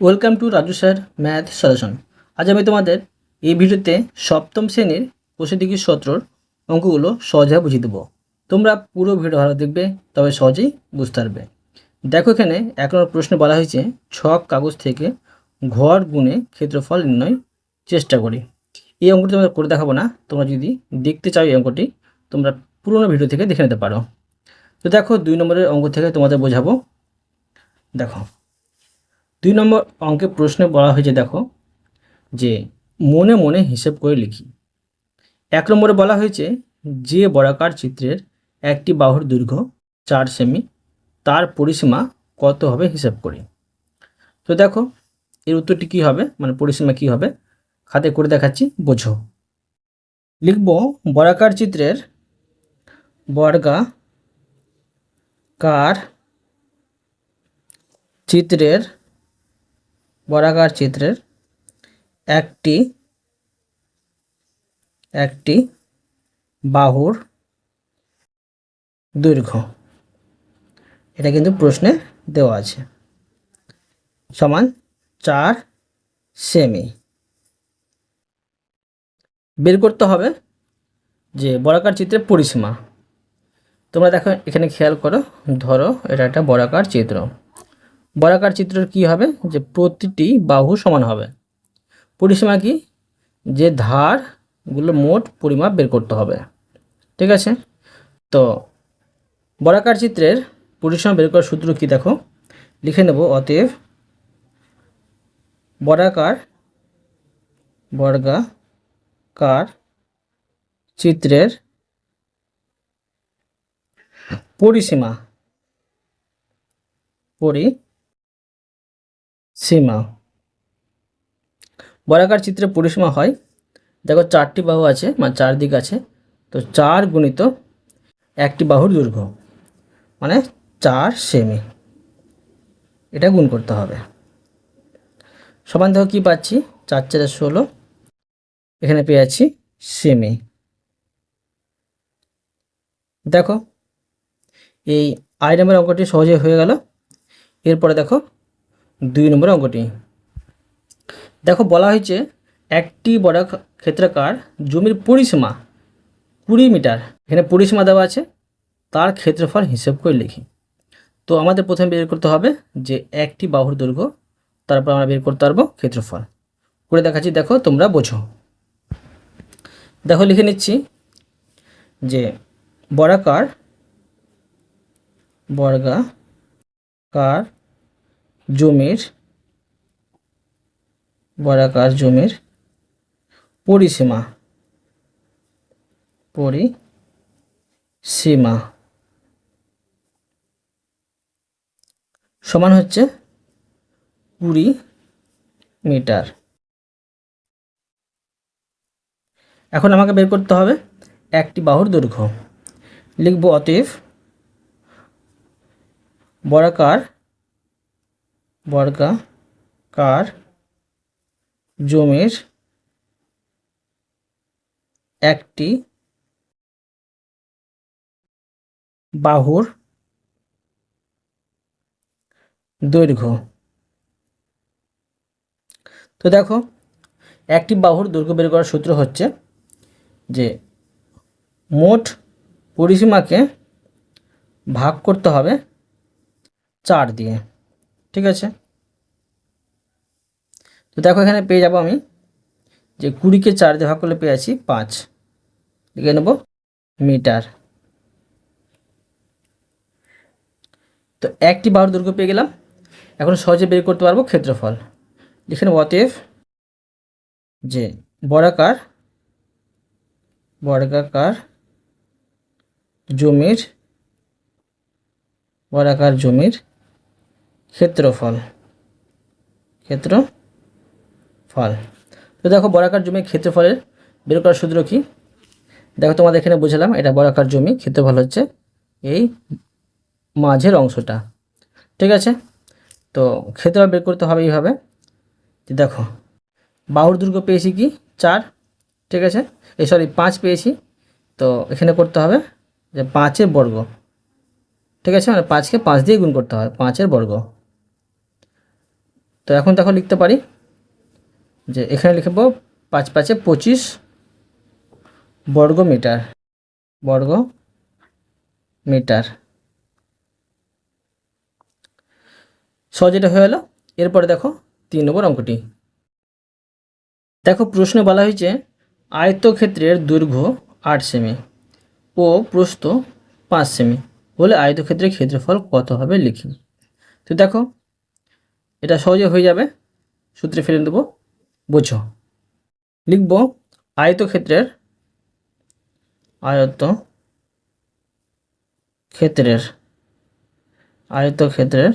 Welcome to Raju sir math solution. আজ আমি তোমাদের এই ভিডিওতে সপ্তম শ্রেণীর কোষাধিকি সূত্রর অঙ্কগুলো সহজে বুঝিয়ে দেবো। তোমরা পুরো ভিডিও ভালো দেখবে, তবে সহজেই বুঝতে পারবে। দেখো, এখানে এক নম্বর প্রশ্নে বলা হয়েছে ছক কাগজ থেকে ঘর গুণে ক্ষেত্রফল নির্ণয় চেষ্টা করি। এই অঙ্কটি তোমরা করে দেখাবো না, তোমরা যদি দেখতে চাও এই অঙ্কটি তোমরা পুরোনো ভিডিও থেকে দেখে নিতে পারো। তো দেখো, 2 নম্বরের অঙ্ক থেকে তোমাদের বোঝাবো। দেখো, 2 নম্বর অঙ্কে প্রশ্নে বলা হয়েছে, দেখো যে মনে মনে হিসেব করে লিখি। 1 নম্বরে বলা হয়েছে যে বর্গাকার চিত্রের একটি বাহুর দৈর্ঘ্য 4 সেমি, তার পরিসীমা কত হবে হিসাব করি। তো দেখো এর উত্তরটি কী হবে, মানে পরিসীমা কী হবে, খাতে করে দেখাচ্ছি, বোঝো। লিখব বর্গাকার চিত্রের বর্গাকার চিত্রের একটি বাহুর দৈর্ঘ্য, এটা কিন্তু প্রশ্নে দেওয়া আছে, সমান 4 সেমি। বের করতে হবে যে বর্গাকার চিত্রের পরিসীমা। তোমরা দেখো এখানে খেয়াল করো, ধরো এটা একটা বর্গাকার চিত্র। বর্গাকার চিত্রের কি হবে, যে প্রতিটি বাহু সমান হবে। পরিসীমা কি, যে ধারগুলো মোট পরিমাপ বের করতে হবে। ঠিক আছে, তো বর্গাকার চিত্রের পরিসীমা বের করার সূত্র কি, দেখো লিখে নেব। অতএব বর্গাকার চিত্রের পরিসীমা বর্গাকার চিত্রের পরিসীমা হয়, দেখো 4টি বাহু আছে, মানে 4 দিক আছে, তো 4 গুণিত একটি বাহুর দৈর্ঘ্য মানে 4 সেমি, এটা গুণ করতে হবে। সমান দেখো কী পাচ্ছি, 4 4 16, এখানে পেয়ে যাচ্ছি সেমি। দেখো এই আই নম্বর অঙ্কটি সহজে হয়ে গেল। এরপরে দেখো 2 নম্বর অঙ্কটি। দেখো বলা হয়েছে একটি বর্গক্ষেত্রাকার জমির পরিসীমা 20 মিটার, এখানে পরিসীমা দেওয়া আছে, তার ক্ষেত্রফল হিসেব করে লিখি। তো আমাদের প্রথমে বের করতে হবে যে একটি বাহুর দৈর্ঘ্য, তারপর আমরা বের করতে পারবো ক্ষেত্রফল। করে দেখাচ্ছি, দেখো তোমরা বোঝো। দেখো লিখে নিচ্ছি যে বর্গাকার জমির পরিসীমা সমান হচ্ছে 20 মিটার। এখন আমাকে বের করতে হবে একটি বাহুর দৈর্ঘ্য। লিখব অতএব বর্গাকার জমির একটি বাহুর দৈর্ঘ্য। তো দেখো একটি বাহুর দৈর্ঘ্য বের করার সূত্র হচ্ছে যে মোট পরিসীমাকে ভাগ করতে হবে 4 দিয়ে। ঠিক আছে, তো দেখো এখানে পেয়ে যাব আমি যে 20কে 4 দিয়ে ভাগ করলে পেয়ে আছি 5, লিখে নেব মিটার। তো একটি বাহুর দৈর্ঘ্য পেয়ে গেলাম, এখন সহজে বের করতে পারবো ক্ষেত্রফল। লিখে নেব অতএব যে বর্গাকার জমির ক্ষেত্রফল। তো দেখো বর্গাকার জমির ক্ষেত্রফলের বের করার সূত্র কি, দেখো তোমাদের এখানে বুঝালাম, এটা বর্গাকার জমি, ক্ষেত্রফল হচ্ছে এই মাঝের অংশটা। ঠিক আছে, তো ক্ষেত্রফল বের করতে হবে এইভাবে। দেখো বাহুর দৈর্ঘ্য পেয়েছি কি 4, ঠিক আছে, 5 পেয়েছি, তো এখানে করতে হবে যে 5-এর বর্গ। ঠিক আছে, মানে 5কে 5 দিয়ে গুণ করতে হবে, 5-এর বর্গ। তো এখন দেখো লিখতে পারি যে এখানে লিখব 5 5 25 বর্গ মিটার, বর্গ মিটার। সহজ এটা হয়ে গেল। এরপরে দেখো 3 নম্বর অঙ্কটি। দেখো প্রশ্নে বলা হয়েছে আয়তক্ষেত্রের দৈর্ঘ্য 8 সেমি ও প্রস্থ 5 সেমি হলে আয়তক্ষেত্রের ক্ষেত্রফল কত হবে লিখি। তো দেখো এটা সহজে হয়ে যাবে, সূত্রে ফেলে দেবো, বোঝো। লিখব আয়তক্ষেত্রের, আয়তক্ষেত্রের আয়তক্ষেত্রের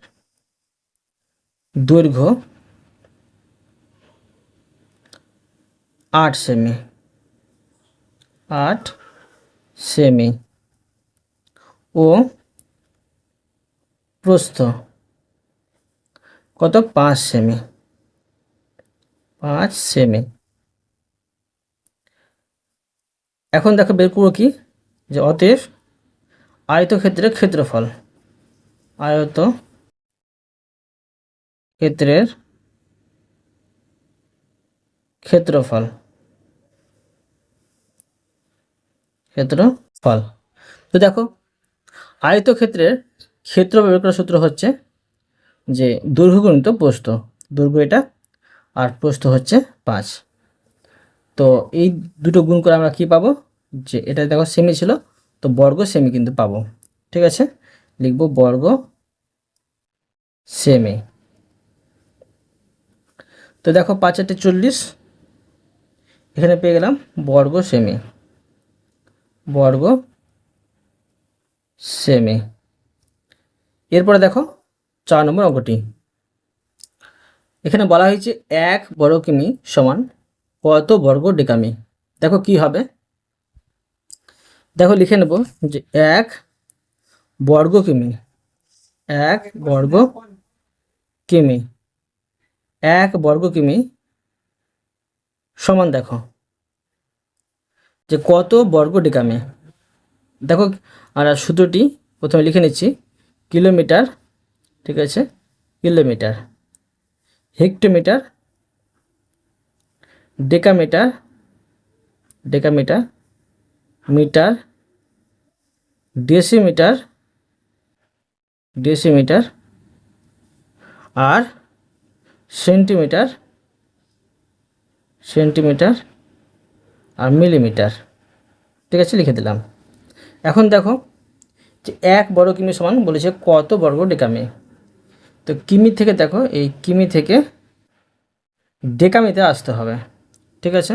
দৈর্ঘ্য 8 সেমি, 8 সেমি ও প্রস্থ কত 5 সেমি, 5 সেমি। এখন দেখো বের করবো কি, যে অতএব আয়তক্ষেত্রের ক্ষেত্রফল, আয়তক্ষেত্রের ক্ষেত্রফল, ক্ষেত্রফল। তো দেখো আয়তক্ষেত্রের ক্ষেত্রফল বের করার সূত্র হচ্ছে যে দৈর্ঘ্য গুণিত প্রস্থ, দৈর্ঘ্য এটা আর প্রস্থ হচ্ছে 5। তো এই দুটো গুণ করে আমরা কি পাবো, যে এটা দেখো সেমি ছিল তো বর্গ সেমি কিন্তু পাবো। ঠিক আছে, লিখব বর্গ সেমি। তো দেখো 5 8 40, এখানে পেয়ে গেলাম বর্গ সেমি, বর্গ সেমি। এরপরে দেখো 4 নম্বর অঙ্কটি। এখানে বলা হয়েছে 1 বর্গ কিমি সমান কত বর্গ ডেকামি। দেখো কি হবে, দেখো লিখে নেব যে 1 বর্গ কিমি, 1 বর্গ কিমি, 1 বর্গ কিমি সমান দেখো যে কত বর্গ ডেকামি। দেখো আর সূত্রটি প্রথমে লিখে নিচ্ছি, কিলোমিটার, ঠিক আছে, kilometre, hectometre, decametre, decametre, metre, decimetre, decimetre, আর সেন্টিমিটার, সেন্টিমিটার, আর মিলিমিটার। ঠিক আছে, লিখে দিলাম। এখন দেখো যে 1 বর্গ কিমি সমান বলেছে কত বর্গ ডেকামি। তো কিমি থেকে দেখো এই কিমি থেকে ডেকামিতে আসতে হবে। ঠিক আছে,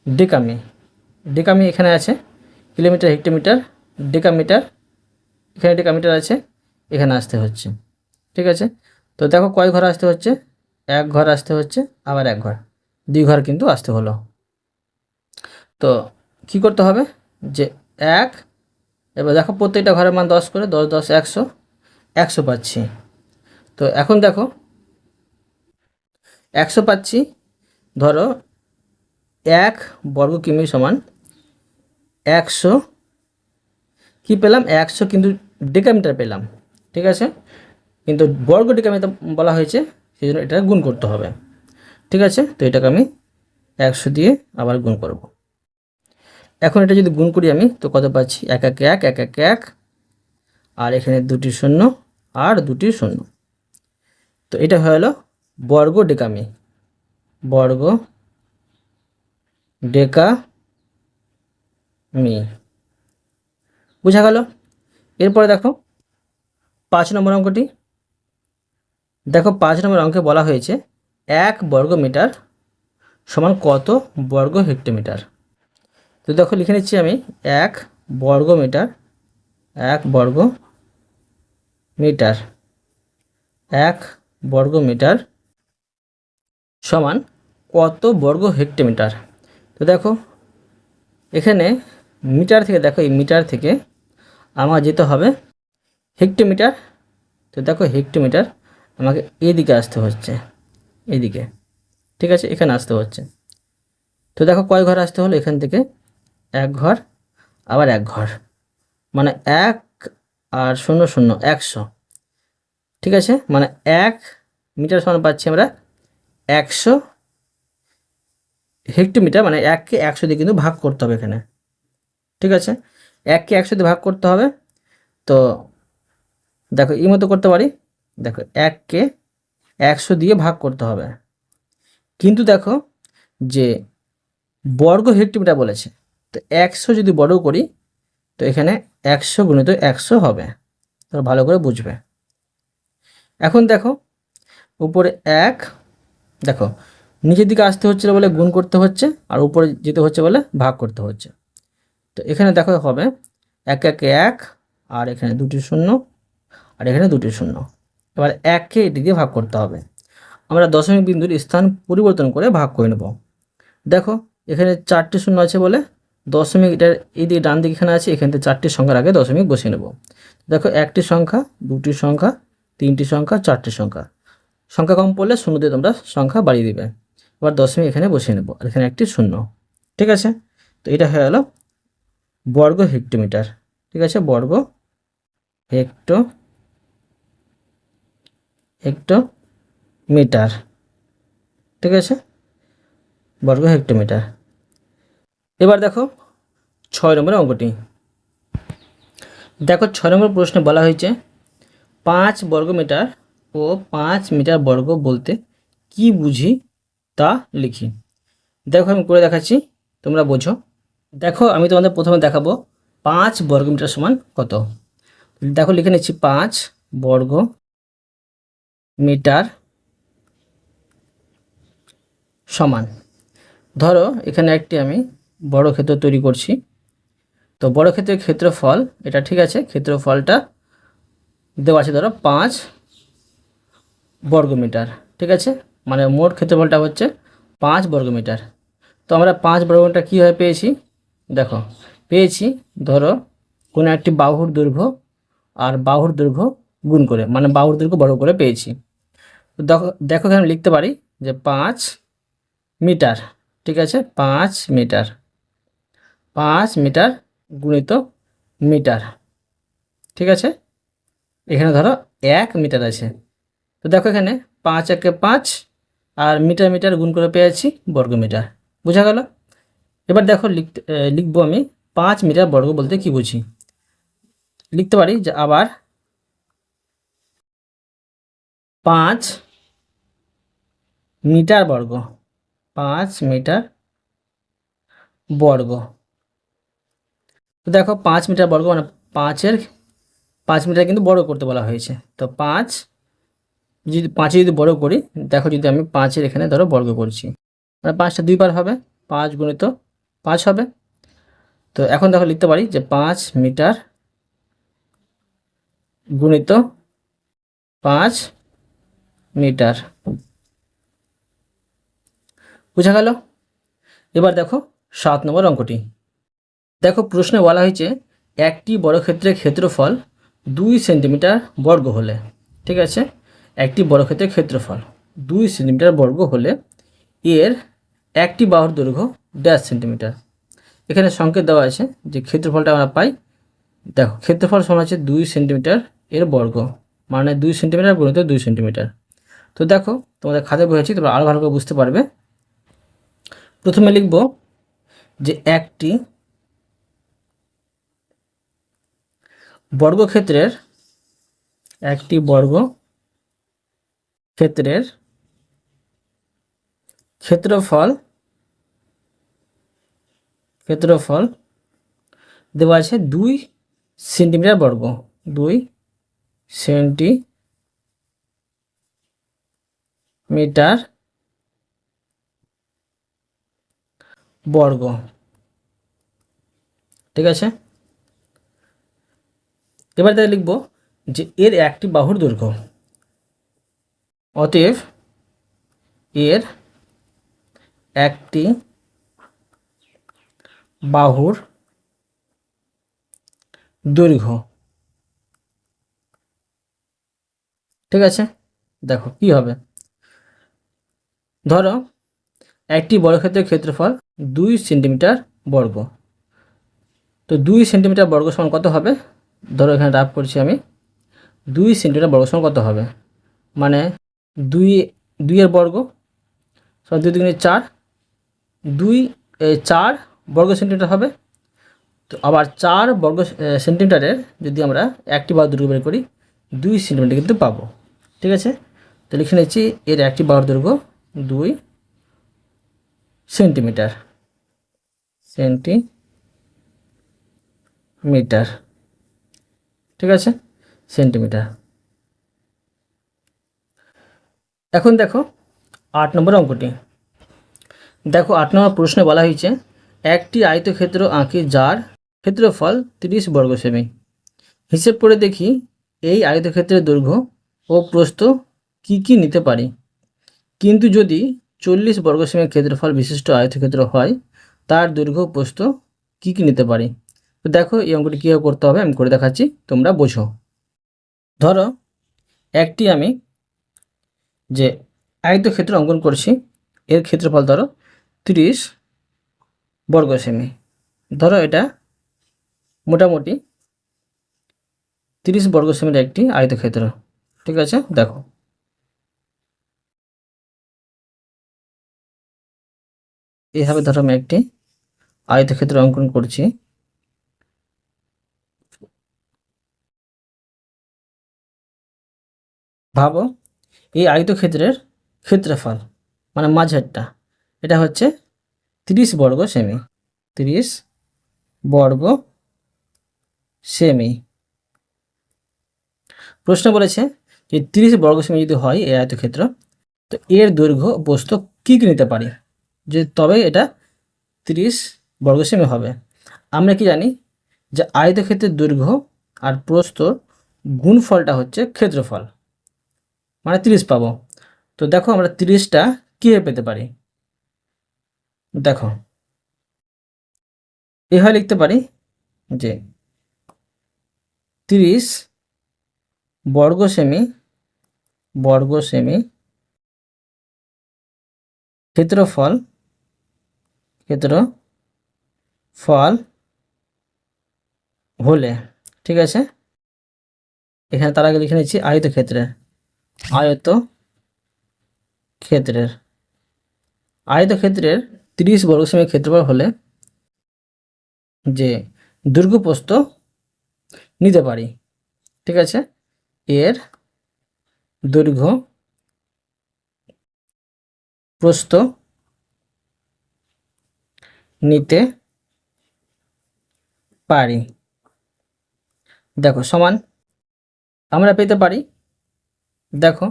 ডেকামি, ডেকামি এখানে আছে, কিলোমিটার, হেক্টোমিটার, ডেকামিটার, এখানে ডেকামিটার আছে, এখানে আসতে হচ্ছে। ঠিক আছে, তো দেখো কয় ঘর আসতে হচ্ছে, 1 ঘর আসতে হচ্ছে, আবার 1 ঘর, 2 ঘর কিন্তু আসতে হলো। তো কি করতে হবে যে 1, এবার দেখো প্রত্যেকটা ঘরের মান 10 করে, 10 10 100, 100 পাচ্ছি। তো এখন দেখো 100 পাচ্ছি, ধরো 1 বর্গ কিমি সমান 100, কি পেলাম 100 কিন্তু ডেকামিটার পেলাম। ঠিক আছে, কিন্তু বর্গ ডেকামিটার বলা হয়েছে সেই জন্য এটা গুণ করতে হবে। ঠিক আছে, তো এটাকে আমি 100 দিয়ে আবার গুণ করব। এখন এটা যদি গুণ করি আমি, তো কত পাচ্ছি, 1 1 1 1 1 1, আর এখানে 2টি শূন্য আর 2টি শূন্য। তো এটা হয়ে গেল বর্গ ডেকামি, বর্গ ডেকামি। বুঝা গেল। এরপরে দেখো 5 নম্বর অঙ্কটি। দেখো 5 নম্বর অঙ্কে বলা হয়েছে 1 বর্গ মিটার সমান কত বর্গ হেক্টোমিটার। তো দেখো লিখে নিচ্ছি আমি, 1 বর্গ মিটার, 1 বর্গ মিটার, 1 বর্গ মিটার সমান কত বর্গ হেক্টোমিটার। তো দেখো এখানে মিটার থেকে, দেখো এই মিটার থেকে আমার যেতে হবে হেক্টোমিটার। তো দেখো হেক্টোমিটার আমাকে এদিকে আসতে হচ্ছে, এদিকে। ঠিক আছে, এখানে আসতে হচ্ছে। তো দেখো কয় ঘর আসতে হলো, এখান থেকে 1 ঘর, আবার 1 ঘর, মানে 1 আর 0 0 100। ঠিক আছে, মানে 1 মিটার সমান পাচ্ছি আমরা 100 হেক্টোমিটার, মানে 1কে 100 দিয়ে কিন্তু ভাগ করতে হবে এখানে। ঠিক আছে, 1কে 100 দিয়ে ভাগ করতে হবে। তো দেখো এই মতো করতে পারি, দেখো 1কে 100 দিয়ে ভাগ করতে হবে, কিন্তু দেখো যে বর্গ হেক্টোমিটার বলেছে, তো 100 যদি বর্গ করি তো এখানে 100 গুণিত 100 হবে। তো ভালো করে বুঝবে। এখন দেখো উপরে 1, দেখো নিচের দিকে আসতে হচ্ছিল বলে গুণ করতে হচ্ছে, আর উপরে যেতে হচ্ছে বলে ভাগ করতে হচ্ছে। তো এখানে দেখো হবে 1 1 1, আর এখানে 2টি শূন্য, আর এখানে 2টি শূন্য। এবার 1কে এটি দিয়ে ভাগ করতে হবে। আমরা দশমিক বিন্দুর স্থান পরিবর্তন করে ভাগ করে নেব। দেখো এখানে 4টি শূন্য আছে বলে দশমিক, এটার এই দিকে ডান দিকে এখানে আছে, এখান থেকে 4টি সংখ্যার আগে দশমিক বসিয়ে নেব। দেখো 1টি সংখ্যা, 2টি সংখ্যা, 3টি সংখ্যা, 4টি সংখ্যা। সংখ্যা কম পড়লে শূন্য দিয়ে তোমরা সংখ্যা বাড়িয়ে দিবে। এবার দশমিক এখানে বসিয়ে নেব, আর এখানে একটি শূন্য। ঠিক আছে, তো এটা হয়ে গেল বর্গ হেক্টোমিটার। ঠিক আছে, বর্গ হেক্টোমিটার। ঠিক আছে, বর্গ হেক্টোমিটার। এবার দেখো 6 নম্বরের অঙ্কটি। দেখো 6 নম্বর প্রশ্নে বলা হয়েছে 5 বর্গমিটার ও 5 মিটার বর্গ বলতে কি বুঝি তা লিখি। দেখো আমি করে দেখাচ্ছি, তোমরা বোঝো। দেখো আমি তোমাদের প্রথমে দেখাবো 5 বর্গমিটার সমান কত। দেখো লিখে নিচ্ছি 5 বর্গ মিটার সমান, ধরো এখানে একটি আমি বড় ক্ষেত্র তৈরি করছি। তো বড় ক্ষেত্রের ক্ষেত্রফল এটা, ঠিক আছে, ক্ষেত্রফলটা দেওয়া আছে ধরো 5 বর্গমিটার। ঠিক আছে, মানে মোট ক্ষেত্রফলটা হচ্ছে 5 বর্গমিটার। তো আমরা 5 বর্গমিটার কীভাবে পেয়েছি, দেখো পেয়েছি ধরো কোনো একটি বাহুর দৈর্ঘ্য আর বাহুর দৈর্ঘ্য গুণ করে, মানে বাহুর দৈর্ঘ্য বর্গ করে পেয়েছি। তো দেখো দেখো এখানে লিখতে পারি যে 5 মিটার। ঠিক আছে, 5 মিটার, 5 মিটার গুণিত মিটার। ঠিক আছে, এখানে ধরো 1 মিটার আছে। তো দেখো এখানে 5 1 5, আর মিটার মিটার গুণ করে পেয়েছি বর্গমিটার। বোঝা গেল। এবার দেখো লিখবো আমি 5 মিটার বর্গ বলতে কি বুঝি। লিখতে পারি যে আবার 5 মিটার বর্গ, 5 মিটার বর্গ। তো দেখো 5 মিটার বর্গ মানে 5 মিটার কিন্তু বড় করতে বলা হয়েছে। তো 5 যদি 5 যদি বড় করি, দেখো যদি আমি 5-এর এখানে ধরো বর্গ করছি, মানে 5টা 2 বার হবে, 5 গুণিত 5 হবে। তো এখন দেখো লিখতে পারি যে 5 মিটার গুণিত 5 মিটার। বোঝা গেল। এবার দেখো 7 নম্বর অঙ্কটি। দেখো প্রশ্নে বলা হয়েছে একটি বর্গক্ষেত্রের ক্ষেত্রফল 2 সেন্টিমিটার বর্গ হলে, ঠিক আছে, একটি বর্গক্ষেত্রের ক্ষেত্রফল 2 সেন্টিমিটার বর্গ হলে এর একটি বাহুর দৈর্ঘ্য ড্যাশ সেন্টিমিটার। এখানে সংকেত দেওয়া আছে যে ক্ষেত্রফলটা আমরা পাই। দেখো ক্ষেত্রফল সমান হচ্ছে 2 সেন্টিমিটার এর বর্গ, মানে 2 সেন্টিমিটার গুণিত 2 সেন্টিমিটার। তো দেখো তোমাদের খাতায় বলেছি, তোমরা আরও ভালো করে বুঝতে পারবে। প্রথমে লিখব যে একটি বর্গক্ষেত্রের ক্ষেত্রফল দেওয়া আছে 2 সেন্টিমিটার বর্গ, 2 সেন্টিমিটার বর্গ। ঠিক আছে, এবার তাহলে লিখব যে এর একটি বাহুর দৈর্ঘ্য, অতএব এর একটি বাহুর দৈর্ঘ্য। ঠিক আছে, দেখো কি হবে, ধরো একটি বর্গক্ষেত্রের ক্ষেত্রফল 2 সেন্টিমিটার বর্গ। তো 2 সেন্টিমিটার বর্গ সমান কত হবে, ধরো এখানে রাফ করছি আমি, 2 সেন্টিমিটার বর্গ সমান কত হবে, মানে দুই, দুইয়ের বর্গ সমান 2 দুগুণে 4, 2 4 বর্গ সেন্টিমিটার হবে। তো আবার 4 বর্গ সেন্টিমিটারের যদি আমরা একটি বাহুর দৈর্ঘ্য বের করি 2 সেন্টিমিটার কিন্তু পাবো। ঠিক আছে, তো লিখে নিচ্ছি এর একটি বাহুর দৈর্ঘ্য 2 সেন্টিমিটার। সেন্টিমিটার, ঠিক আছে, সেন্টিমিটার। এখন দেখো 8 নম্বর অঙ্কটি। দেখো 8 নম্বর প্রশ্নে বলা হয়েছে একটি আয়তক্ষেত্র আঁকি যার ক্ষেত্রফল 30 বর্গ সেমি। হিসেব করে দেখি এই আয়তক্ষেত্রের দৈর্ঘ্য ও প্রস্থ কি কি নিতে পারি, কিন্তু যদি 40 বর্গ সেমি ক্ষেত্রফল বিশিষ্ট আয়তক্ষেত্র হয় তার দৈর্ঘ্য প্রস্থ কি কি নিতে পারি। তো দেখো এই অঙ্কটি কীভাবে করতে হবে আমি করে দেখাচ্ছি, তোমরা বোঝো। ধরো একটি আমি যে আয়তক্ষেত্র অঙ্কন করছি, এর ক্ষেত্রফল ধরো 30 বর্গ সেমি। ধরো এটা মোটামুটি 30 বর্গ সেমির একটি আয়তক্ষেত্র। ঠিক আছে, দেখো এইভাবে ধরো আমি একটি আয়তক্ষেত্র অঙ্কন করছি। ভাবো এই আয়তক্ষেত্রের ক্ষেত্রফল মানে মাঝেরটা এটা হচ্ছে 30 বর্গ সেমি। 30 বর্গ সেমি। প্রশ্ন বলেছে যে 30 বর্গ সেমি যদি হয় এই আয়তক্ষেত্র, তো এর দৈর্ঘ্য প্রস্থ কী কী নিতে পারি, যে তবে এটা 30 বর্গ সেমি হবে। আমরা কি জানি যে আয়তক্ষেত্রের দৈর্ঘ্য আর প্রস্থ গুণফলটা হচ্ছে ক্ষেত্রফল, মানে 30 পাবো। তো দেখো আমরা 30টা কীভাবে পেতে পারি, দেখো এভাবে লিখতে পারি যে 30 বর্গ সেমি ক্ষেত্রফল হলে, ঠিক আছে, এখানে তার আগে লিখে নিচ্ছি আয়তক্ষেত্রের আয়তক্ষেত্রের 30 বর্গ সেমি ক্ষেত্রফল হলে যে দৈর্ঘ্য প্রস্থ নিতে পারি। ঠিক আছে, এর দৈর্ঘ্য প্রস্থ নিতে পারি। দেখো সমান আমরা পেতে পারি, দেখো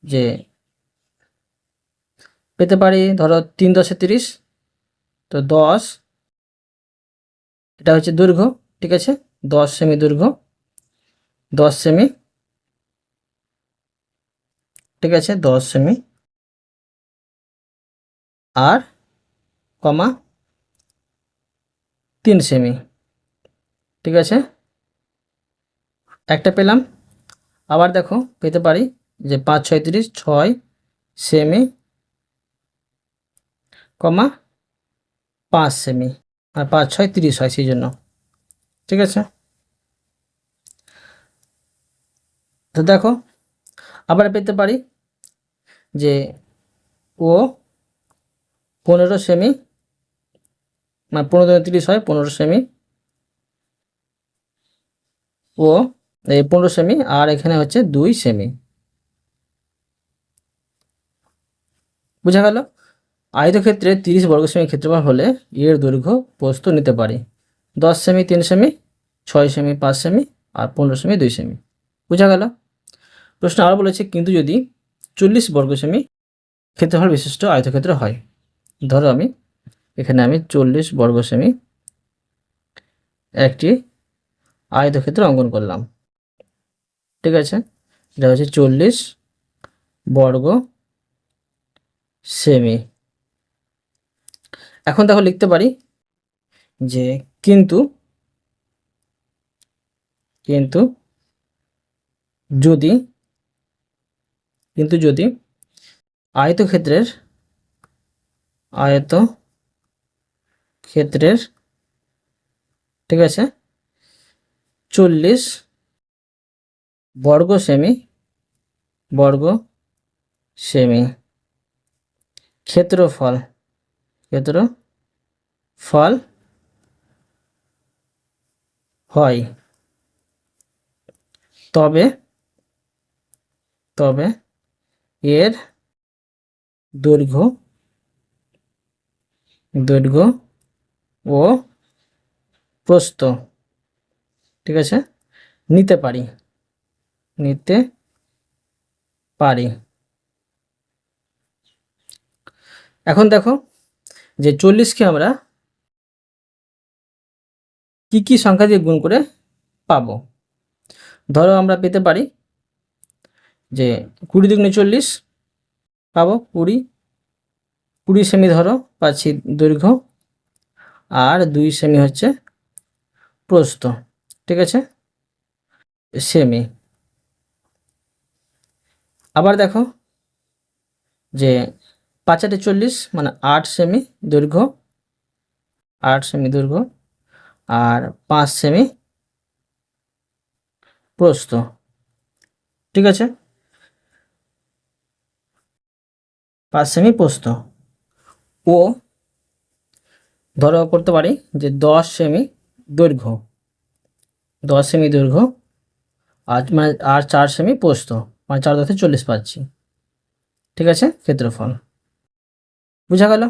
যে পেতে পারি ধরো 3 10 30, তো 10 এটা হচ্ছে দৈর্ঘ্য। ঠিক আছে, 10 সেমি দৈর্ঘ্য, 10 সেমি, ঠিক আছে, 10 সেমি আর কমা 3 সেমি। ঠিক আছে, একটা পেলাম। আবার দেখো পেতে পারি যে 5 6 30, 6 সেমি কমা 5 সেমি, আর 5 6 30 হয় সেই জন্য। ঠিক আছে, তো দেখো আবার পেতে পারি যে ও 15 সেমি, মানে 15 30 হয় 15 সেমি, ও এই 15 সেমি আর এখানে হচ্ছে 2 সেমি। বুঝা গেল? আয়তক্ষেত্রে 30 বর্গ সেমি ক্ষেত্রফল হলে এর দৈর্ঘ্য প্রস্থ নিতে পারি 10 সেমি 3 সেমি, 6 সেমি 5 সেমি আর 15 সেমি 2 সেমি। বুঝা গেল? প্রশ্ন আরও বলেছে কিন্তু যদি 40 বর্গ সেমি ক্ষেত্রফল বিশিষ্ট আয়তক্ষেত্র হয়। ধরো এখানে আমি 40 বর্গ সেমি একটি আয়তক্ষেত্র অঙ্কন করলাম। ঠিক আছে, এটা হচ্ছে 40 বর্গ সেমি। এখন দেখো লিখতে পারি যে কিন্তু যদি আয়তক্ষেত্রের ঠিক আছে 40 বর্গ সেমি সেমি। ক্ষেত্রফল হয়, তবে এর দৈর্ঘ্য ও প্রস্থ, ঠিক আছে, নিতে পারি। এখন দেখো যে 40কে আমরা কি সংখ্যা দিয়ে গুণ করে পাবো। ধরো আমরা পেতে পারি যে 20 দুগুণে 40 পাবো 20 সেমি ধরো পাচ্ছি দৈর্ঘ্য, আর 2 সেমি হচ্ছে প্রস্থ, ঠিক আছে, সেমি। আবার দেখো যে 5 8 40 মানে 8 সেমি দৈর্ঘ্য, আর 5 সেমি প্রস্থ, ঠিক আছে, 5 সেমি প্রস্থ। ও ধরো করতে পারি যে 10 সেমি দৈর্ঘ্য, আর 4 সেমি প্রস্থ, মানে 4 10 40 পাচ্ছি, ঠিক আছে, ক্ষেত্রফল। বুঝা গেল?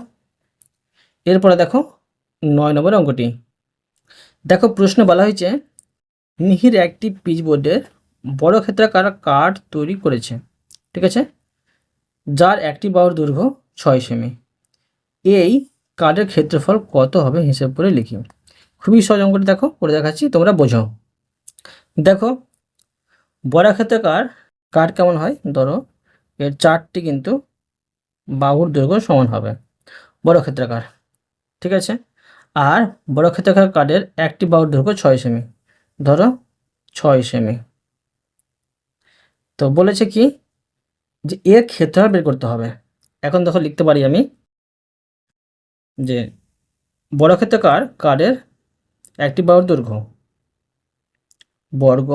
এরপরে দেখো 9 নম্বর অঙ্কটি। দেখো প্রশ্ন বলা হয়েছে মিহির একটি পিচবোর্ডের বড় ক্ষেত্রাকার কাঠ তৈরি করেছে, ঠিক আছে, যার একটি বাহুর দৈর্ঘ্য 6 সেমি। এই কাঠের ক্ষেত্রফল কত হবে হিসেব করে লিখি। খুবই সহজ অঙ্কটি, দেখো করে দেখাচ্ছি, তোমরা বোঝো। দেখো বড় ক্ষেত্রাকার কাঠ কেমন হয়, ধরো এর 4টি কিন্তু বাহুর দৈর্ঘ্য সমান হবে বড় ক্ষেত্রাকার, ঠিক আছে, আর বড় ক্ষেত্রাকার কাঠের একটি বাহুর দৈর্ঘ্য 6 সেমি, ধরো 6 সেমি। তো বলেছে কি যে এর ক্ষেত্রফল বের করতে হবে। এখন দেখো লিখতে পারি আমি যে বড় ক্ষেত্রাকার কাঠের একটি বাহুর দৈর্ঘ্য বর্গ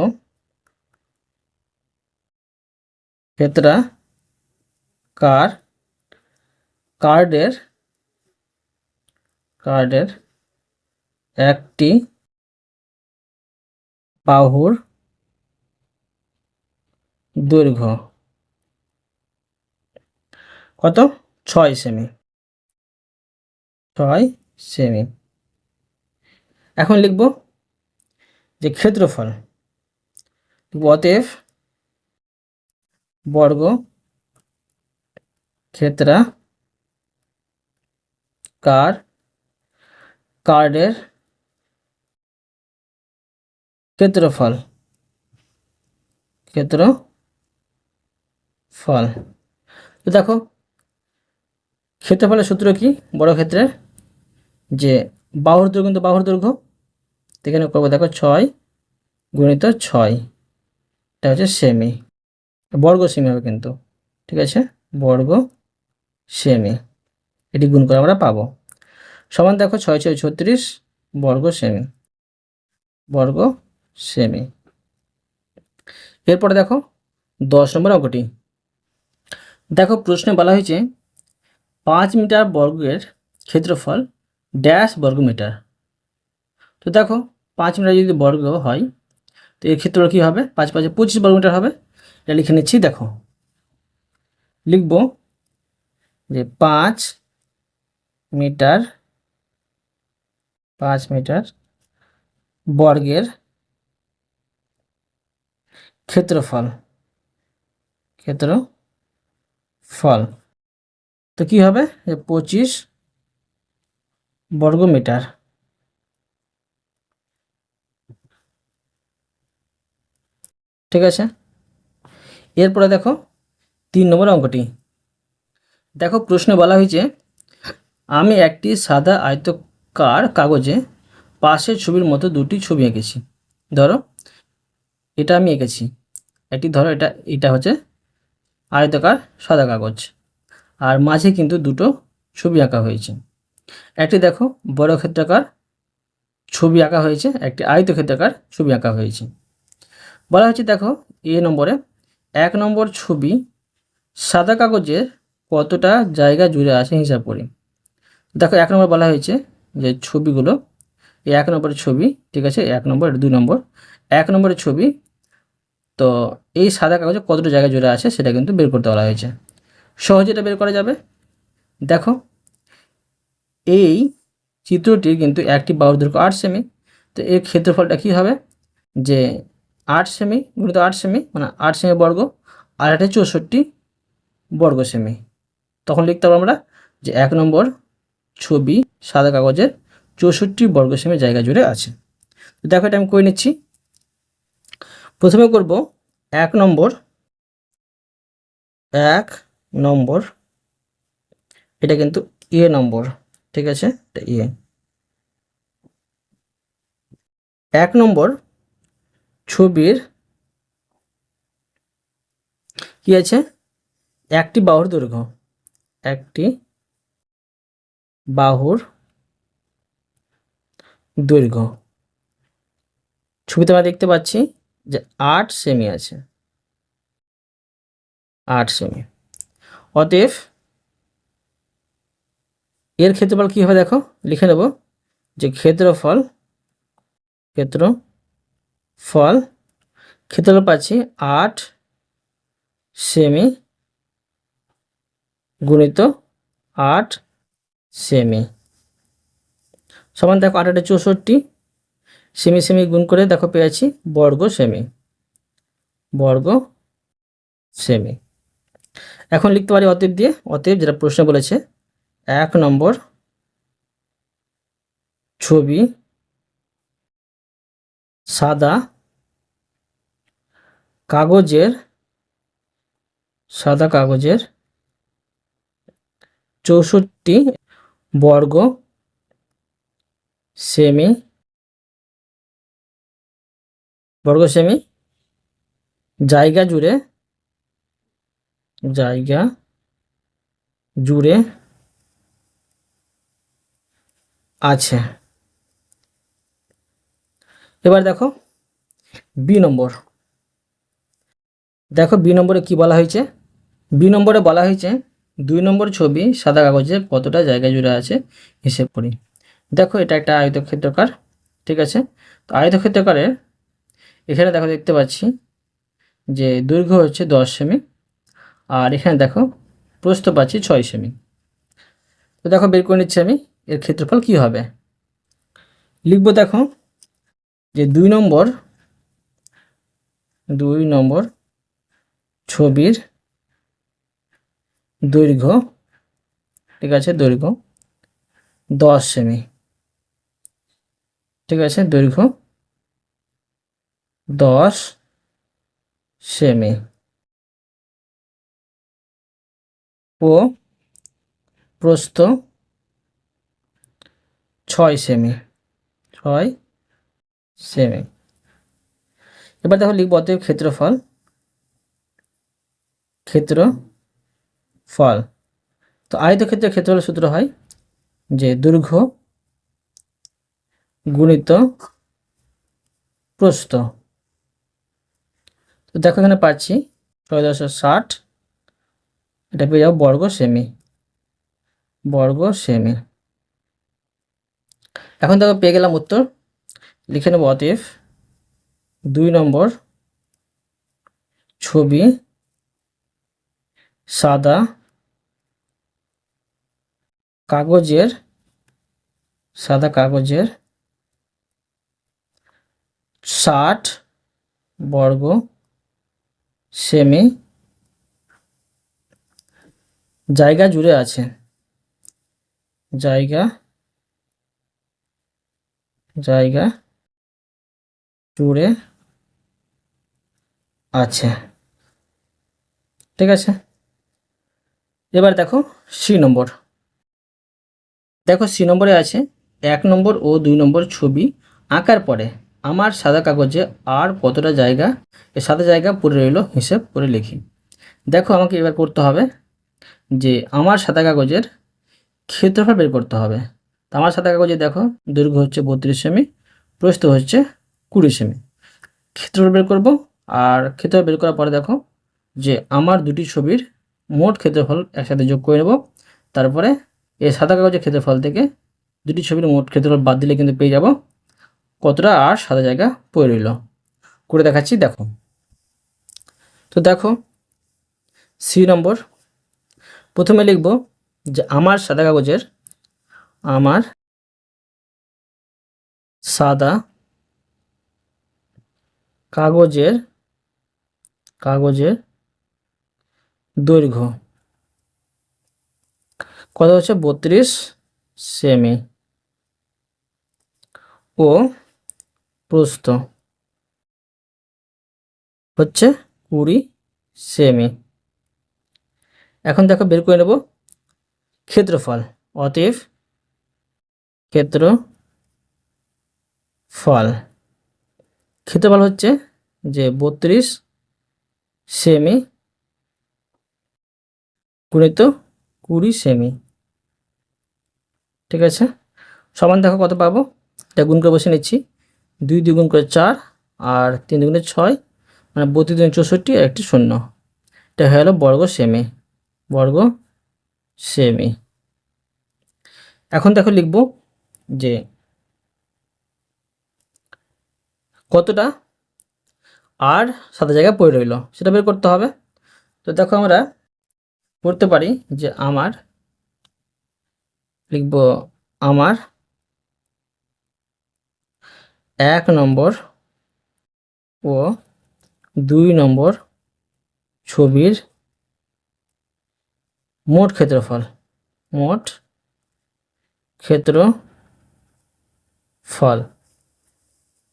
ক্ষেত্রাকার কার্ডের একটি বাহুর দৈর্ঘ্য কত, 6 সেমি। এখন লিখব যে ক্ষেত্রফল, অতএব বর্গ কার্ডের ক্ষেত্রফল। তো দেখো ক্ষেত্রফলের সূত্র কি, বড় ক্ষেত্রের যে বাহুর দৈর্ঘ্য কিন্তু বাহুর দৈর্ঘ্য, এখানে করবো দেখো 6 গুণিত 6, এটা হচ্ছে সেমি, বর্গ সেমি হবে কিন্তু, ঠিক আছে, বর্গ সেমি, এটি গুণ করে আমরা পাবো সমান দেখো 6 6 36 বর্গ সেমি। এরপরে দেখো 10 নম্বর অঙ্কটি। দেখো প্রশ্নে বলা হয়েছে 5 মিটার বর্গের ক্ষেত্রফল ড্যাশ বর্গমিটার। তো দেখো 5 মিটার যদি বর্গ হয় তো এর ক্ষেত্রফল কী হবে, 5 5 25 বর্গমিটার হবে। এটা লিখে নিচ্ছি, দেখো লিখব যে 5 মিটার বর্গের ক্ষেত্রফল তো কি হবে যে 25 বর্গমিটার, ঠিক আছে। এরপরে দেখো 3 নম্বর অঙ্কটি। দেখো প্রশ্নে বলা হয়েছে আমি একটি সাদা আয়তকার কাগজে পাশের ছবির মতো দুটি ছবি এঁকেছি। ধরো এটা আমি এঁকেছি একটি, ধরো এটা হচ্ছে আয়তকার সাদা কাগজ, আর মাঝে কিন্তু দুটো ছবি আঁকা হয়েছে। একটি দেখো বড় ক্ষেত্রাকার ছবি আঁকা হয়েছে, একটি আয়তক্ষেত্রাকার ছবি আঁকা হয়েছে। বলা হচ্ছে দেখো এ নম্বরে 1 নম্বর ছবি সাদা কাগজের কতটা জায়গা জুড়ে আছে হিসাব করি। দেখো 1 নম্বর বলা হয়েছে যে ছবিগুলো, এই 1 নম্বরের ছবি, ঠিক আছে, 1 নম্বর, 2 নম্বর। 1 নম্বরের ছবি, তো এই সাদা কাগজে কতটা জায়গা জুড়ে আছে সেটা কিন্তু বের করতে বলা হয়েছে। সহজে এটা বের করা যাবে। দেখো এই চিত্রটির কিন্তু একটি বাহুর দৈর্ঘ্য 8 সেমি, তো এর ক্ষেত্রফলটা কী হবে, যে 8 সেমি গুণিত 8 সেমি মানে 8 সেমি বর্গ, আর এটা 64 বর্গ সেমি। তখন লিখতে পারবো আমরা যে 1 নম্বর ছবি সাদা কাগজের 64 বর্গ সেমি জায়গা জুড়ে আছে। তো দেখো এটা আমি করে নিচ্ছি। প্রথমে করব 1 নম্বর, এটা কিন্তু এ নম্বর, ঠিক আছে, এটা এ। 1 নম্বর ছবির কি আছে, একটি বাহুর দৈর্ঘ্য, একটি বাহুর দৈর্ঘ্য ছবিতে আমরা দেখতে পাচ্ছি যে 8 সেমি আছে, 8 সেমি। অতএব এর ক্ষেত্রফল কী হবে, দেখো লিখে নেব যে ক্ষেত্রফল পাচ্ছি 8 সেমি গুণিত 8 সেমি সমান, দেখো 8 × 64, সেমি গুণ করে দেখো পেয়েছি বর্গ সেমি। এখন লিখতে পারি অতএব দিয়ে, অতএব যেটা প্রশ্ন বলেছে 1 নম্বর ছবি সাদা কাগজের 64 বর্গ সেমি জায়গা জুড়ে আছে। এবার দেখো বি নম্বর, দেখো বি নম্বরে কি বলা হয়েছে। বি নম্বরে বলা হয়েছে 2 নম্বর ছবি সাদা কাগজে কতটা জায়গা জুড়ে আছে হিসেব করি। দেখো এটা একটা আয়তক্ষেত্রাকার, ঠিক আছে। তো আয়তক্ষেত্রাকারের এখানে দেখো দেখতে পাচ্ছি যে দৈর্ঘ্য হচ্ছে 10 সেমি, আর এখানে দেখো প্রস্থ পাচ্ছি 6 সেমি। তো দেখো বের করে নিচ্ছি আমি এর ক্ষেত্রফল কি হবে। লিখব দেখো যে 2 নম্বর ছবির দৈর্ঘ্য, ঠিক আছে, দৈর্ঘ্য 10 সেমি, ঠিক আছে, দৈর্ঘ্য 10 সেমি ও প্রস্থ 6 সেমি। এবার দেখো লিখব অতএব ক্ষেত্রফল তো আয়তক্ষেত্রের ক্ষেত্রফলের সূত্র হয় যে দৈর্ঘ্য গুণিত প্রস্থ। তো দেখো এখানে পাচ্ছি 6.60, এটা পেয়ে যাবো বর্গ সেমি। এখন দেখো পেয়ে গেলাম উত্তর, লিখে নেব অতএব 2 নম্বর ছবি সাদা কাগজের 60 বর্গ সেমি জায়গা জুড়ে আছে, ঠিক আছে। এবার দেখো সি নম্বর, দেখো সি নম্বরে আছে 1 নম্বর ও 2 নম্বর ছবি আঁকার পরে আমার সাদা কাগজে আর কতটা জায়গা, সাদা জায়গা পড়ে রইল হিসেব করে লিখি। দেখো আমাকে এবার করতে হবে যে আমার সাদা কাগজের ক্ষেত্রফল বের করতে হবে। তো আমার সাদা কাগজে দেখো দৈর্ঘ্য হচ্ছে 32 সেমি, প্রস্থ হচ্ছে 20 সেমি। ক্ষেত্রফল বের করব, আর ক্ষেত্রফল বের করার পরে দেখো যে আমার দুটি ছবির মোট ক্ষেত্রফল একসাথে যোগ করে নেব। তারপরে এই সাদা কাগজের ক্ষেত্রফল থেকে দুটি ছবির মোট ক্ষেত্রফল বাদ দিলে কিন্তু পেয়ে যাব কতটা আর সাদা জায়গা পড়ে রইল। করে দেখাচ্ছি, দেখো। তো দেখো সি নম্বর, প্রথমে লিখব যে আমার সাদা কাগজের দৈর্ঘ্য কত হচ্ছে 32 সেমি ও প্রস্থ হচ্ছে 20 সেমি। এখন দেখো বের করে নেব ক্ষেত্রফল। অতএব ক্ষেত্রফল হচ্ছে যে 32 সেমি গুণিত 20 সেমি, ঠিক আছে। সমান দেখো কত পাবো, এটা গুণ করে বসে নিচ্ছি। 2 দ্বিগুণ করে 4 আর 3 দুগুণে 6, মানে 32 দুগুণে 64 আর একটি শূন্য। এটা হয়ে গেল বর্গ সেমি। এখন দেখো লিখব যে কতটা আর সাদা জায়গায় পড়ে রইল সেটা বের করতে হবে। তো দেখো আমরা করতে পারি যে লিখব আমার 1 নম্বর ও 2 নম্বর ছবির মোট ক্ষেত্রফল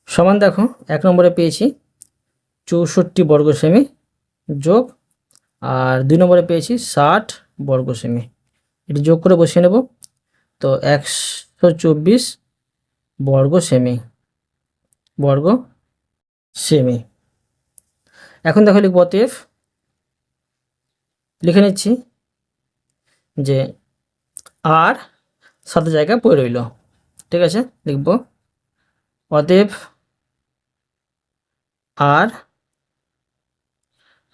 সমান দেখো 1 নম্বরে পেয়েছি 64 বর্গ সেমি যোগ, আর 2 নম্বরে পেয়েছি 60 বর্গ সেমি। এটি যোগ করে বসিয়ে নেব। তো 124 বর্গ সেমি। এখন দেখো লিখব অতএব, লিখে নিচ্ছি যে আর সাদা জায়গা পড়ে রইল, ঠিক আছে। লিখব অতএব আর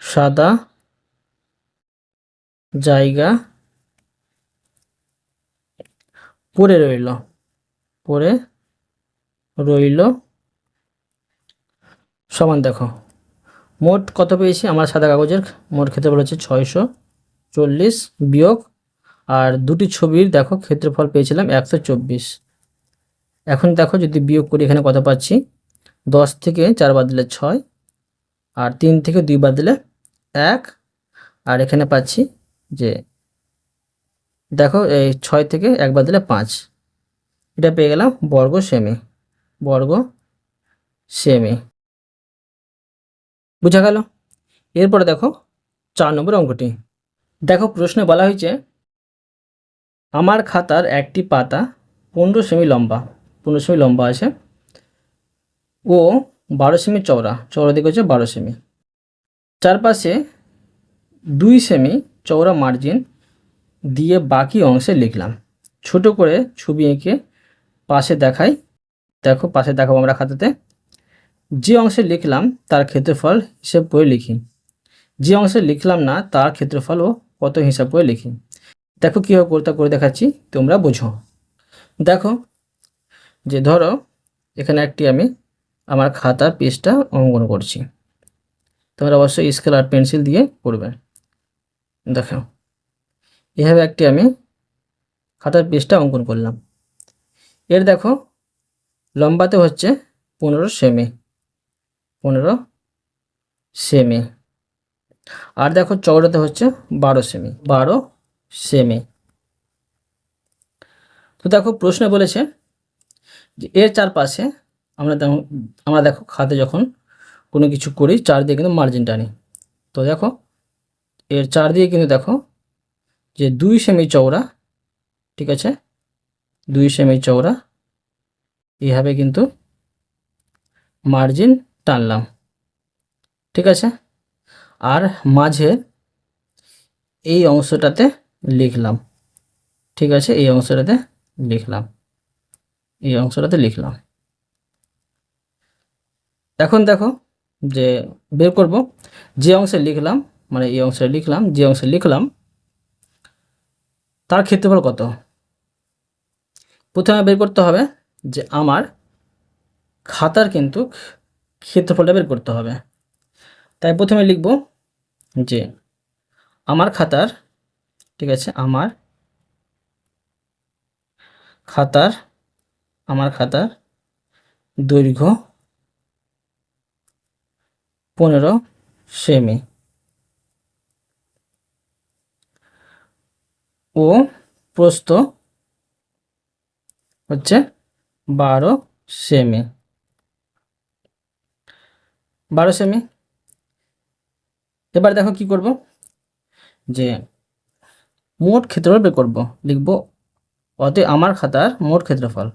সাদা জায়গা পড়ে রইল সমান দেখো মোট কত পেয়েছি। আমার সাদা কাগজের মোট ক্ষেত্রফল হচ্ছে 640 বিয়োগ, আর দুটি ছবির দেখো ক্ষেত্রফল পেয়েছিলাম 124। এখন দেখো যদি বিয়োগ করি এখানে কত পাচ্ছি, 10 থেকে 4 বাদ দিলে 6, আর 3 থেকে 2 বাদ দিলে 1, আর এখানে পাচ্ছি যে দেখো এই 6 থেকে 1 বাদ দিলে 5। এটা পেয়ে গেলাম বর্গ সেমি। বুঝা গেল। এরপরে দেখো 4 নম্বর অঙ্কটি। দেখো প্রশ্নে বলা হয়েছে আমার খাতার একটি পাতা 15 সেমি লম্বা আছে ও 12 সেমি চওড়া দিক হচ্ছে 12 সেমি। চারপাশে 2 সেমি চওড়া মার্জিন দিয়ে বাকি অংশে লিখলাম। ছোট করে ছবি এঁকে পাশে দেখাই। দেখো পাশে দেখাবো আমরা খাতাতে। যে অংশে লিখলাম তার ক্ষেত্রফল হিসেব করে লিখি, যে অংশে লিখলাম না তার ক্ষেত্রফল ও কত হিসাব করে লিখি। দেখো কীভাবে করে দেখাচ্ছি, তোমরা বোঝো। দেখো যে ধরো এখানে একটি আমি আমার খাতার পেজটা অঙ্কন করছি, তোমরা অবশ্যই স্কেল আর পেন্সিল দিয়ে করবে। দেখো এভাবে একটি আমি খাতার পেজটা অঙ্কন করলাম। এর দেখো লম্বাতে হচ্ছে 15 সেমি, আর দেখো চওড়াতে হচ্ছে 12 সেমি। তো দেখো প্রশ্নে বলেছে যে এর চারপাশে আমরা দেখো খাতে যখন কোনো কিছু করি চার দিয়ে কিন্তু মার্জিন টানি। তো দেখো এর চার দিয়ে কিন্তু দেখো যে 2 সেমি চওড়া, ঠিক আছে, 2 সেমি চওড়া এইভাবে কিন্তু মার্জিন টানলাম, ঠিক আছে। আর মাঝে এই অংশটাতে লিখলাম, ঠিক আছে, এই অংশটাতে লিখলাম। এখন দেখো যে বের করব যে অংশে লিখলাম মানে এই অংশটা লিখলাম, যে অংশে লিখলাম তার ক্ষেত্রফল কত। প্রথমে বের করতে হবে যে আমার খাতার কিন্তু ক্ষেত্রফলটা বের করতে হবে। তাই প্রথমে লিখব যে আমার খাতার, ঠিক আছে, আমার খাতার দৈর্ঘ্য 15 সেমি ও প্রস্থ হচ্ছে 12 সেমি। 12 সেমি। এবার দেখো কি করব, যে মোট ক্ষেত্রফল বের করব। লিখব অতএব আমার খাতার মোট ক্ষেত্রফল,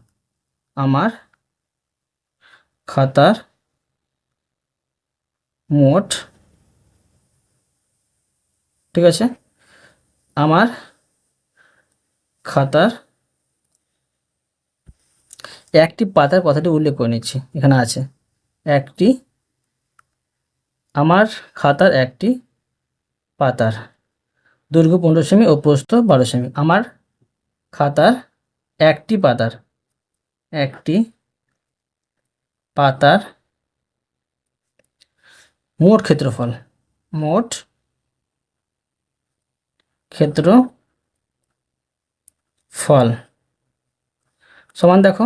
আমার খাতার মোট, ঠিক আছে, আমার খাতার একটি পাতার কথাটি উল্লেখ করে নিচ্ছি, এখানে আছে একটি, আমার খাতার একটি পাতার দৈর্ঘ্য 15 সেমি ও প্রস্থ 12 সেমি। আমার খাতার একটি পাতার মোট ক্ষেত্রফল, মোট ক্ষেত্রফল সমান দেখো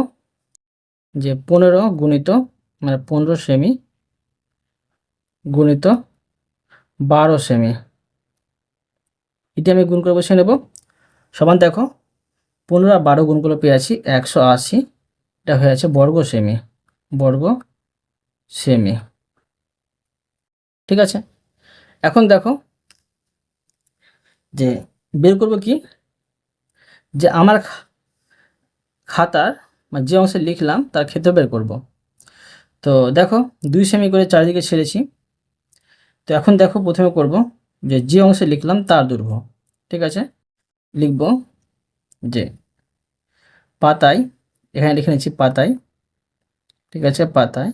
যে 15 গুণিত, মানে 15 সেমি গুণিত 12 সেমি, এটি আমি গুণ করে বসিয়ে নেব। সমান দেখো 15 আর 12 গুণ করে পেয়েছি 180, এটা হয়ে আছে বর্গ সেমি, ঠিক আছে। এখন দেখো যে বের করব কি, যে আমার খাতার মানে যে অংশে লিখলাম তার ক্ষেত্র বের করব। তো দেখো 2 সেমি করে চারিদিকে ছেড়েছি। তো এখন দেখো প্রথমে করব যে অংশে লিখলাম তার দৈর্ঘ্য, ঠিক আছে। লিখব যে পাতায়, এখানে লিখে নিচ্ছি পাতায়, ঠিক আছে, পাতায়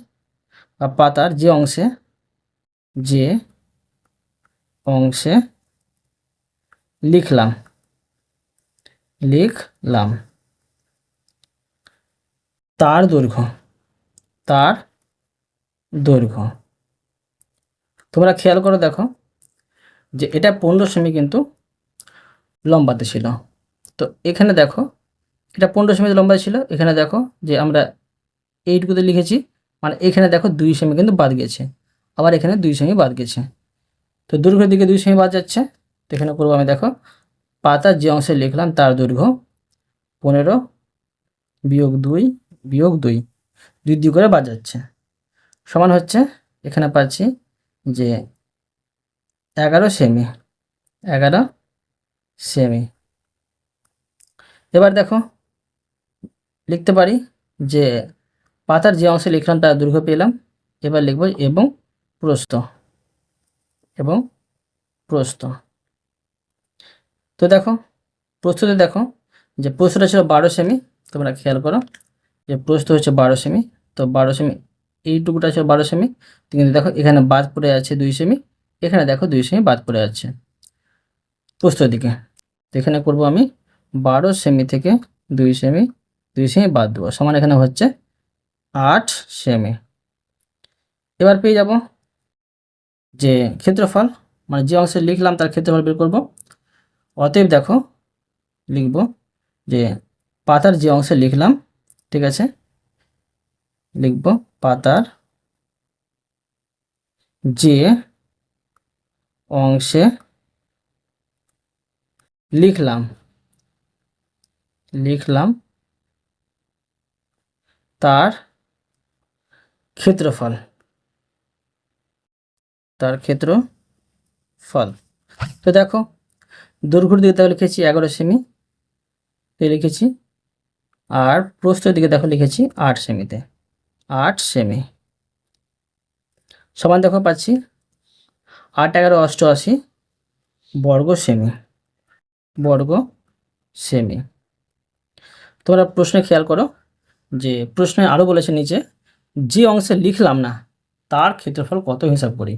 বা পাতার যে অংশে লিখলাম তার দৈর্ঘ্য তোমরা খেয়াল করে দেখো যে এটা 15 সেমি কিন্তু লম্বাতে ছিল। তো এখানে দেখো এটা 15 সেমি লম্বা ছিল, এখানে দেখো যে আমরা এইটুকুতে লিখেছি, মানে এখানে দেখো 2 সেমি কিন্তু বাদ গেছে, আবার এখানে 2 সেমি বাদ গেছে। তো দৈর্ঘ্যের দিকে 2 সেমি বাদ যাচ্ছে। তো এখানে করবো আমি, দেখো পাতার যে অংশে লিখলাম তার দৈর্ঘ্য 15 বিয়োগ 2 বিয়োগ 2, 2 করে বাদ যাচ্ছে, সমান হচ্ছে এখানে পাচ্ছি যে 11 সেমি, 11 সেমি। এবার দেখো লিখতে পারি যে পাতার যে অংশে লিখলাম তার দৈর্ঘ্য পেলাম। এবার লিখব এবং প্রস্থ। তো দেখো প্রস্থতে দেখো যে প্রস্থটা ছিল 12 সেমি, তোমরা খেয়াল করো যে প্রস্থ হচ্ছে 12 সেমি। তো 12 সেমি, এইটুকুটা ছিল 12 সেমি, কিন্তু দেখো এখানে বাদ পড়ে আছে 2 সেমি, এখানে দেখো 2 সেমি বাদ পড়ে আছে প্রস্থের দিকে। তো এখানে করব আমি 12 সেমি থেকে 2 সেমি বাদ দেবো, সমান এখানে হচ্ছে 8 সেমি। এবার পেয়ে যাব যে ক্ষেত্রফল, মানে যে অংশে লিখলাম তার ক্ষেত্রফল বের করব। অতএব দেখো লিখব যে পাতার যে অংশে লিখলাম, ঠিক আছে, লিখব পাতার যে অংশে লিখলাম তার ক্ষেত্রফল, তো দেখো দৈর্ঘ্যের দিকে তাহলে লিখেছি 11 সেমি লিখেছি, আর প্রস্থের দিকে দেখো লিখেছি 8 সেমিতে, 8 সেমি। সমান দেখো পাচ্ছি 8 11 88 বর্গ সেমি। তোমরা প্রশ্নে খেয়াল করো যে প্রশ্নে আরও বলেছে নিচে যে অংশে লিখলাম না তার ক্ষেত্রফল কত হিসাব করি।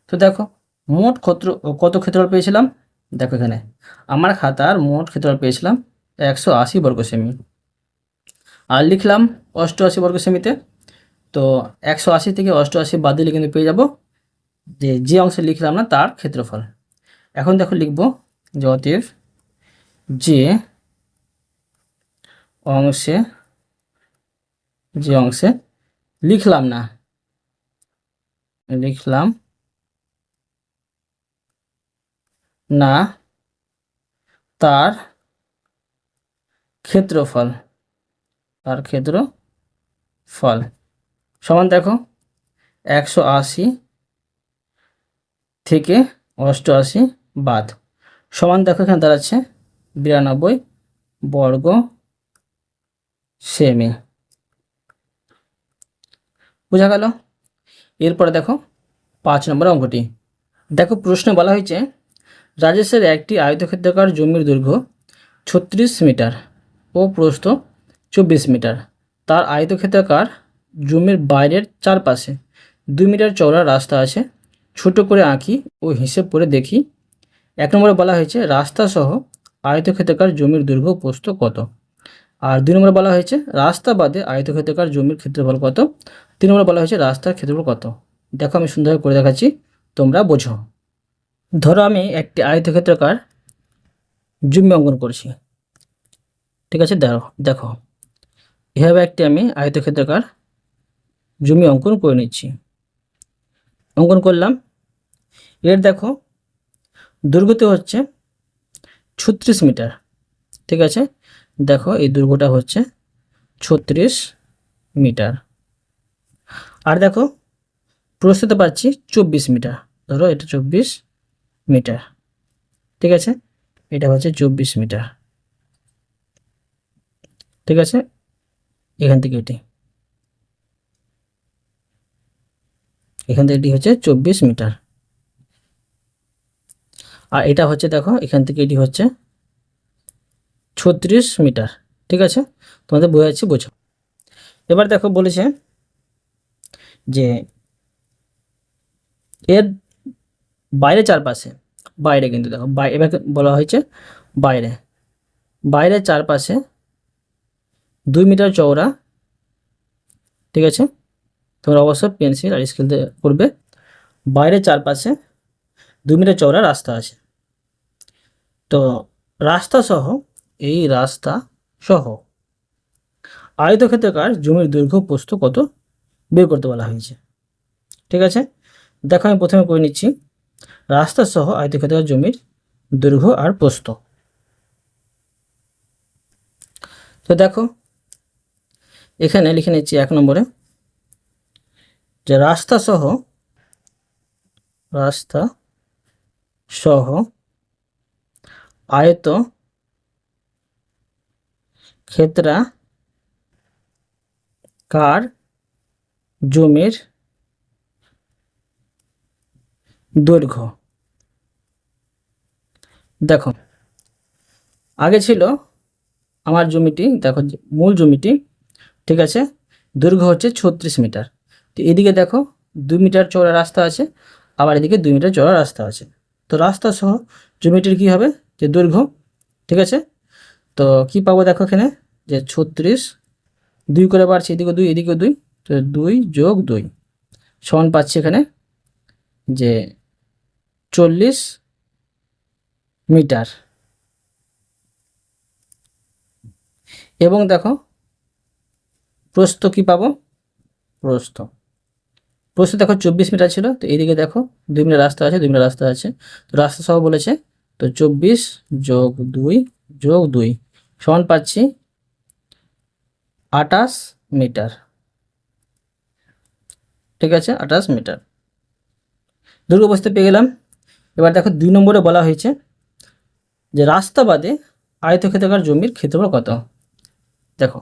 তো দেখো মোট কত ক্ষেত্রফল পেয়েছিলাম? দেখো এখানে আমার খাতার মোট ক্ষেত্রফল পেয়েছিলাম 180 বর্গ সেমি, আর লিখলাম 88 বর্গ সেমিতে। তো 180 থেকে 88 বাদ দিলে কিন্তু পেয়ে যাব যে অংশে লিখলাম না তার ক্ষেত্রফল। এখন দেখো লিখব যে অতএব যে অংশে লিখলাম না তার ক্ষেত্রফল সমান দেখো 180 থেকে 88 বাদ, সমান দেখো এখানে দাঁড়াচ্ছে 92 বর্গ সেমি। বোঝা গেল? এরপরে দেখো 5 নম্বর অঙ্কটি। দেখো প্রশ্নে বলা হয়েছে রাজেশের একটি আয়তক্ষেত্রাকার জমির দৈর্ঘ্য 36 মিটার ও প্রস্থ 24 মিটার। তার আয়তক্ষেত্রাকার জমির বাইরের চারপাশে 2 মিটার চওড়া রাস্তা আছে। ছোট করে আঁকি ও হিসেব করে দেখি। 1 নম্বরে বলা হয়েছে রাস্তা সহ আয়তক্ষেত্রাকার জমির দৈর্ঘ্য প্রস্থ কত, আর 2 নম্বরে বলা হয়েছে রাস্তা বাদে আয়তক্ষেত্রাকার জমির ক্ষেত্রফল কত, 3 নম্বরে বলা হয়েছে রাস্তার ক্ষেত্রফল কত। দেখো আমি সুন্দরভাবে করে দেখাচ্ছি, তোমরা বোঝো। ধরো আমি একটি আয়তক্ষেত্রাকার জমি অঙ্কন করছি, ঠিক আছে? দেখো এভাবে একটি আমি আয়তক্ষেত্রাকার জমি অঙ্কন করে নিচ্ছি। অঙ্কন করলাম। এর দেখো দৈর্ঘ্যতে হচ্ছে 36 মিটার, ঠিক আছে? দেখো এই দৈর্ঘ্যটা হচ্ছে 36 মিটার। আর দেখো প্রস্থতে পাচ্ছি 24 মিটার। ধরো এটা 24 মিটার, ঠিক আছে? এটা হচ্ছে 24 মিটার, ঠিক আছে? এখান থেকে এটি হচ্ছে 24 মিটার। আর এটা হচ্ছে দেখো এখান থেকে এটি হচ্ছে 36 মিটার, ঠিক আছে? তোমাদের বোঝাচ্ছি, বোঝো। এবার দেখো বলেছে যে এর বাইরে চারপাশে, বাইরে কিন্তু দেখো এবার বলা হয়েছে বাইরের চারপাশে 2 মিটার চওড়া, ঠিক আছে? তোমরা অবশ্যই পেন্সিল আর স্কেল দিয়ে করবে। বাইরের চারপাশে 2 মিটার চওড়া রাস্তা আছে। তো রাস্তা সহ আয়তক্ষেত্রাকার জমির দৈর্ঘ্য প্রস্থ কত বের করতে বলা হয়েছে, ঠিক আছে? দেখো আমি প্রথমে করে নিচ্ছি রাস্তা সহ আয়তক্ষেত্রাকার জমির দৈর্ঘ্য আর প্রস্থ। তো দেখো এখানে লিখে নিচ্ছি 1 নম্বরে যে রাস্তা সহ আয়ত ক্ষেত্রাকার জমির দৈর্ঘ্য। দেখো আগে ছিল আমার জমিটি, দেখো মূল জমিটি, ঠিক আছে? দৈর্ঘ্য হচ্ছে 36 মিটার। তো এদিকে দেখো 2 মিটার চওড়া রাস্তা আছে, আবার এদিকে 2 মিটার চওড়া রাস্তা আছে। তো রাস্তা সহ জমিটির কি হবে যে দৈর্ঘ্য, ঠিক আছে? তো কি পাবো দেখো এখানে যে 36, 2 করে বাড়ছে, এদিকে 2 এদিকে 2, তো 2 যোগ 2 সমান পাচ্ছি এখানে যে 40 মিটার। এবং দেখো প্রস্থ কি পাবো, প্রস্থ দেখো 24 মিটার ছিল। তো এইদিকে দেখো 2 মিটার রাস্তা আছে, 2 মিটার রাস্তা আছে, তো রাস্তা সহ বলেছে। তো 24 যোগ 2 যোগ 2 সমান পাচ্ছি 28 মিটার, ঠিক আছে? 28 মিটার দৈর্ঘ্য বুঝতে পেয়ে গেলাম। এবার দেখো 2 নম্বরে বলা হয়েছে যে রাস্তা বাদে আয়তক্ষেত্রাকার জমির ক্ষেত্রফল কত। দেখো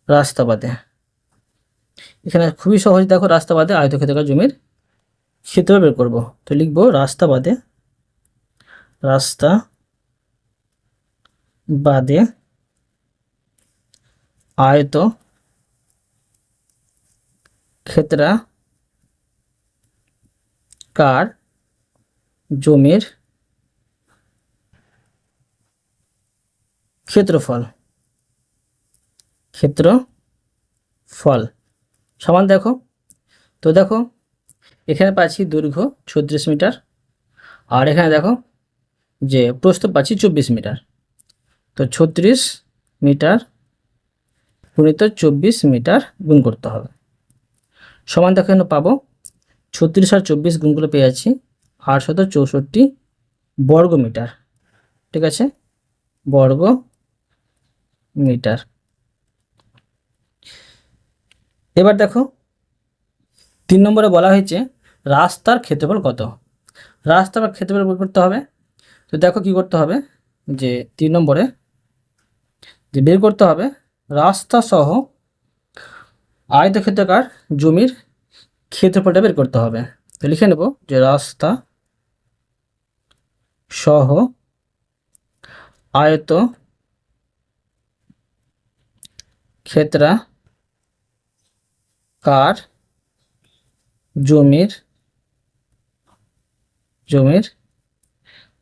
রাস্তা বাদে, এখানে খুবই সহজ। দেখো রাস্তা বাদে আয়তক্ষেত্রাকার জমির ক্ষেত্রফল বের করব। তো লিখবো রাস্তা বাদে আয়ত ক্ষেত্রাকার জমির ক্ষেত্রফল সমান দেখো, তো দেখো এখানে পাচ্ছি দৈর্ঘ্য 36 মিটার, আর এখানে দেখো যে প্রস্থ পাচ্ছি 24 মিটার। তো 36 মিটার গুণিত 24 মিটার গুণ করতে হবে। সমান দেখো এখানে পাবো 36 আর 24 গুণগুলো পেয়ে যাচ্ছি 864 বর্গ মিটার। ঠিক আছে, বর্গ মিটার। এবার দেখো 3 নম্বরে বলা হয়েছে রাস্তার ক্ষেত্রফল কত। রাস্তার ক্ষেত্রফল বের করতে হবে। তো দেখো কি করতে হবে, যে 3 নম্বরে যে বের করতে হবে রাস্তা সহ আয়তক্ষেত্রাকার জমির ক্ষেত্রফলটা বের করতে হবে। তো লিখে নেব যে রাস্তা সহ আয়ত ক্ষেত্রাকার জমির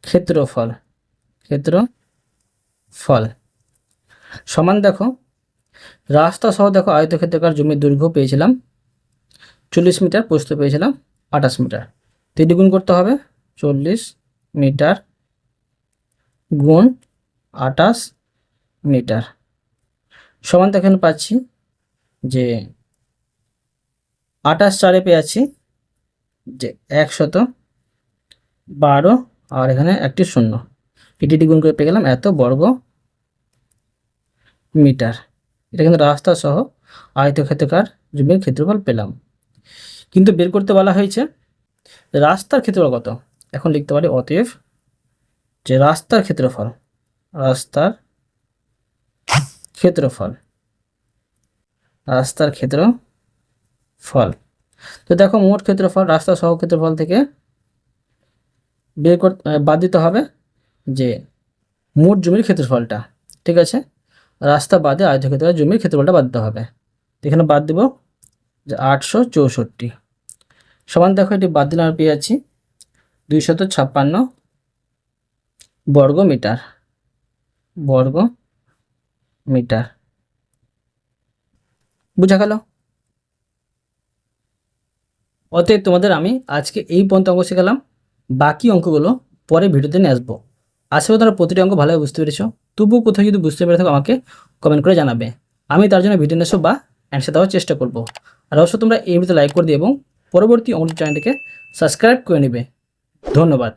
ক্ষেত্রফল সমান দেখো রাস্তা সহ দেখো আয়তক্ষেত্রাকার জমির দৈর্ঘ্য পেয়েছিলাম 40 মিটার, প্রস্থ পেয়েছিলাম 28 মিটার। 3 গুণ করতে হবে 40 মিটার গুণ 28 মিটার সমান তো এখানে পাচ্ছি যে 28 চারে পেয়ে যাচ্ছি যে 112, আর এখানে একটি শূন্য, এটি গুণ করে পেয়ে গেলাম এত বর্গ মিটার। এটা কিন্তু রাস্তা সহ আয়তক্ষেত্রাকার জমির ক্ষেত্রফল পেলাম। কিন্তু বের করতে বলা হয়েছে রাস্তার ক্ষেত্রফল কত। এখন লিখতে পারি অতএব যে রাস্তার ক্ষেত্রফল তো দেখো মোট ক্ষেত্রফল রাস্তা সহ ক্ষেত্রফল থেকে বাদ দিতে হবে যে মোট জমির ক্ষেত্রফলটা। ঠিক আছে, রাস্তা বাদে আয়তক্ষেত্রাকার জমির ক্ষেত্রফলটা বাদ দিতে হবে। এখানে বাদ দেব যে 864 সমান দেখো এটি বাদ দিলে আমরা পেয়ে যাচ্ছি 256 বর্গ মিটার। বুঝা গেল? অতএব তোমাদের আমি আজকে এই পর্যন্ত অঙ্ক শেখালাম, বাকি অঙ্কগুলো পরে ভিডিওতে নিয়ে আসবো। আশা করি তোমরা প্রতিটি অঙ্ক ভালোভাবে বুঝতে পেরেছো। তবুও কোথাও যদি বুঝতে পেরে থাকো আমাকে কমেন্ট করে জানাবে, আমি তার জন্য ভিডিও নিয়ে বা অ্যান্সার দেওয়ার চেষ্টা করব। আর অবশ্যই তোমরা এই ভিডিওতে লাইক করে দিও এবং পরবর্তী অঙ্ক চ্যানেলটিকে সাবস্ক্রাইব করে নেবে। ধন্যবাদ।